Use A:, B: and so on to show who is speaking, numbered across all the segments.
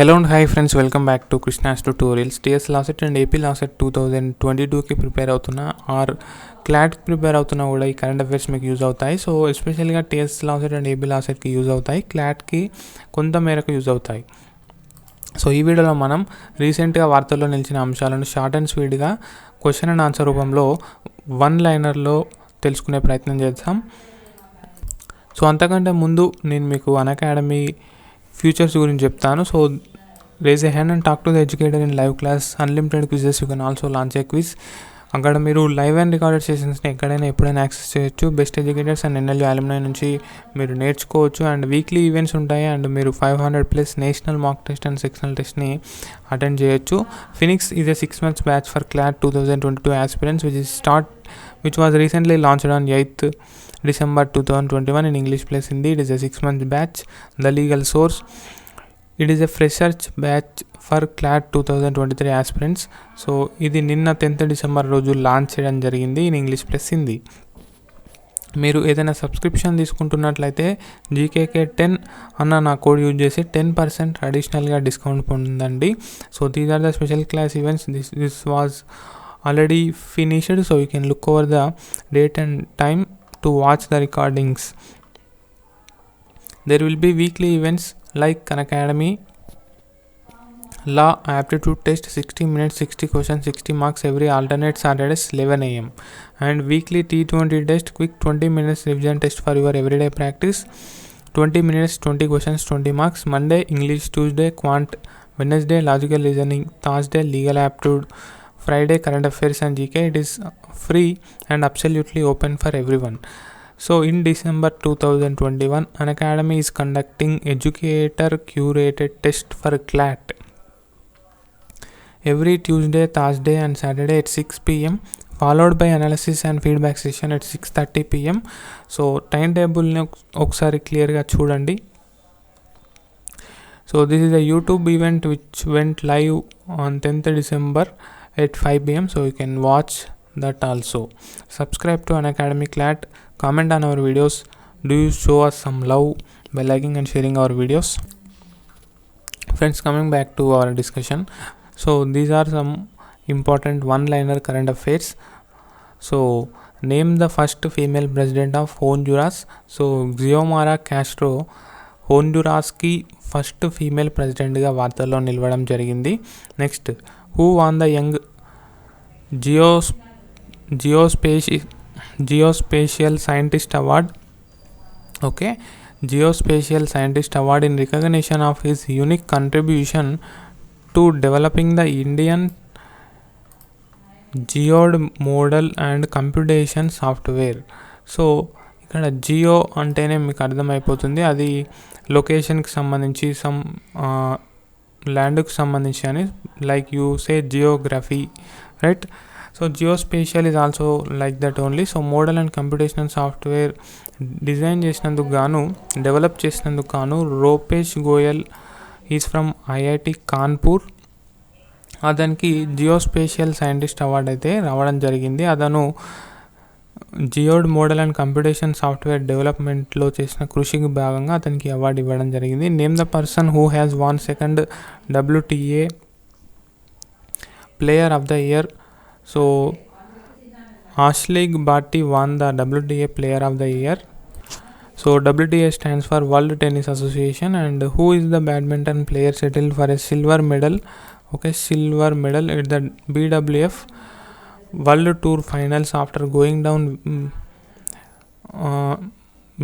A: Hello and hi friends, welcome back to Krishna's Tutorials. TS LASET and AP LASET 2022కి prepare అవుతున్నా or క్లాట్కి prepare అవుతున్నా కూడా ఈ కరెంట్ అఫైర్స్ మీకు యూజ్ అవుతాయి. సో ఎస్పెషల్గా TS LASET అండ్ AP LASETకి యూజ్ అవుతాయి, క్లాట్కి కొంత మేరకు యూజ్ అవుతాయి. సో ఈ వీడియోలో మనం రీసెంట్గా వార్తల్లో నిలిచిన అంశాలను షార్ట్ అండ్ స్వీట్గా క్వశ్చన్ అండ్ ఆన్సర్ రూపంలో వన్ లైనర్లో తెలుసుకునే ప్రయత్నం చేద్దాం. సో అంతకంటే ముందు నేను మీకు అన్అకాడమీ ఫ్యూచర్స్ గురించి చెప్తాను. So raise a hand and talk to the educator in live class, unlimited quizzes, you can also launch a quiz. అక్కడ మీరు లైవ్ అండ్ రికార్డెడ్ సెషన్స్ని ఎక్కడైనా ఎప్పుడైనా యాక్సెస్ చేయొచ్చు. Best educators and NLU alumni నుంచి మీరు నేర్చుకోవచ్చు. అండ్ వీక్లీ ఈవెంట్స్ ఉంటాయి and మీరు 500+ national mock test and sectional టెస్ట్ని అటెండ్ చేయొచ్చు. Phoenix is a 6 months batch for CLAT 2022 aspirants which was recently launched on 8th December 2021 in English plus Hindi. It is a 6 months batch. The legal source, it is a freshers batch for CLAT 2023 aspirants. So ఇది నిన్న 10th December రోజు launch చేయడం జరిగింది in English plus Hindi. మీరు ఏదైనా subscription తీసుకుంటున్నట్లయితే GKK10 అన్న నా code use చేసి 10% అడిషనల్గా డిస్కౌంట్ పొందండి. So these are the special class events. This was already finished, so you can look over the date and time to watch the recordings. There will be weekly events like Unacademy Law Aptitude Test, 60 minutes, 60 questions, 60 marks every alternate Saturdays 11 AM, and weekly T20 test, quick 20 minutes revision test for your everyday practice, 20 minutes, 20 questions, 20 marks. Monday English, Tuesday Quant, Wednesday logical reasoning, Thursday legal aptitude, Friday current affairs and GK. It is free and absolutely open for everyone. So in December 2021, Unacademy is conducting educator curated test for CLAT every Tuesday, Thursday and Saturday at 6 PM, followed by analysis and feedback session at 6:30 PM. So timetable ఒకసారి క్లియర్గా చూడండి. So this is a YouTube event which went live on 10th December at 5 PM, so you can watch that also. Subscribe to Unacademy CLAT, comment on our videos, do you show us some love by liking and sharing our videos. Friends, coming back to our discussion, so these are some important one-liner current affairs. So name the first female president of Honduras. So Xiomara Castro హోండురాస్కి first female ప్రెసిడెంట్గా వార్తల్లో నిలవడం జరిగింది. Next, who won the young geospatial scientist award. Okay, geospatial scientist award in recognition of his unique contribution to developing the Indian geoid model and computation software. So ఇక్కడ geo అంటేనే మీకు అర్థమైపోతుంది, అది లొకేషన్కి సంబంధించి, సమ్ ల్యాండ్కి సంబంధించి అని, like you say geography, right? So geospatial is also like that only. So model and computational software design చేసినందుకు గాను, డెవలప్ చేసినందుకు గాను Rupesh Goyal is from IIT Kanpur. అతనికి జియోస్పేషియల్ సైంటిస్ట్ అవార్డు అయితే రావడం జరిగింది. అతను geoid model and computation software డెవలప్మెంట్లో చేసిన కృషికి భాగంగా అతనికి అవార్డు ఇవ్వడం జరిగింది. Name the person who has won second WTA player of the year. So Ashleigh Barty won the WTA player of the year. So WTA stands for World Tennis Association. And who is the badminton player settled for a silver medal? Okay, silver medal at the BWF World Tour Finals after going down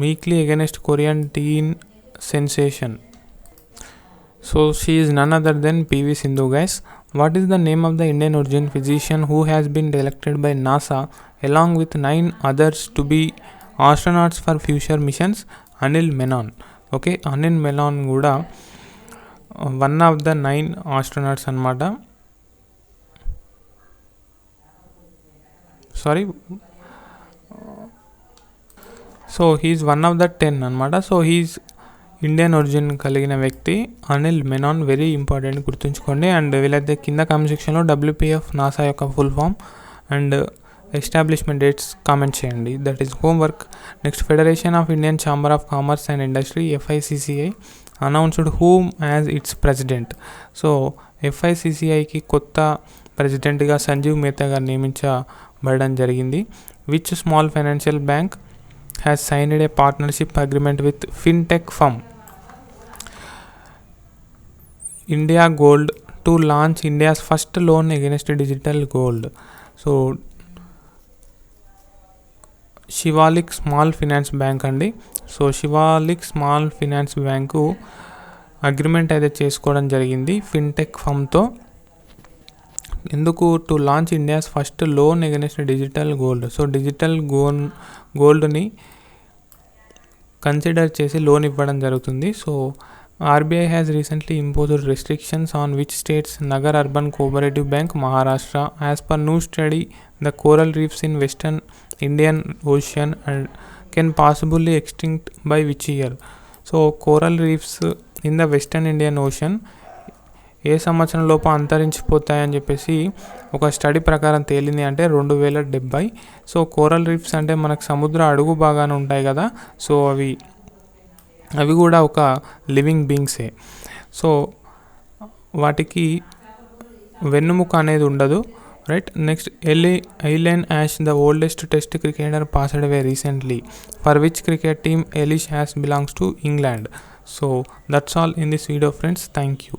A: meekly against Korean teen sensation. So she is none other than PV Sindhu, guys. What is the name of the Indian origin physician who has been elected by NASA along with 9 others to be astronauts for future missions? Anil Menon. Okay, Anil Menon కూడా one of the 9 astronauts అన్నమాట. Sorry, so he's one of the 10 అనమాట. So he's Indian origin కలిగిన వ్యక్తి Anil Menon, very important, గుర్తుంచుకోండి. And వీళ్ళైతే కింద comment సెక్షన్లో WPF NASA యొక్క full form and establishment dates comment చేయండి. That is homework. Next, federation of Indian chamber of commerce and industry FICCI announced whom as its president. So FICCIకి కొత్త ప్రెసిడెంట్గా సంజీవ్ మేతా గారు నియమించబడడం జరిగింది. Which small financial bank has signed a partnership agreement with fintech firm India gold to launch India's first loan against digital gold. So Shivalik small finance bank అండి. So Shivalik small finance bank agreement అయితే చేసుకోవడం జరిగింది fintech ఫర్మ్తో. ఎందుకు? To launch India's first loan against digital gold. So digital గోల్డ్ని consider చేసి loan ఇవ్వడం జరుగుతుంది. So RBI has recently imposed restrictions on which states Nagar Urban Cooperative Bank, Maharashtra. As per new study, the coral reefs in Western Indian Ocean can possibly extinct by which year? So coral reefs in the Western Indian Ocean ఏ సంవత్సరం లోపు అంతరించిపోతాయని చెప్పేసి ఒక study ప్రకారం తేలింది అంటే 2070. So coral reefs అంటే మనకు సముద్ర అడుగు భాగాన ఉంటాయి కదా, సో అవి కూడా ఒక లివింగ్ బీయింగ్సే. సో వాటికి వెన్నుముక అనేది ఉండదు, right. Next Eileen Ash, the oldest test cricketer, passed away recently. For which cricket team Eileen Ash belongs to England. So that's all in this video friends. Thank you.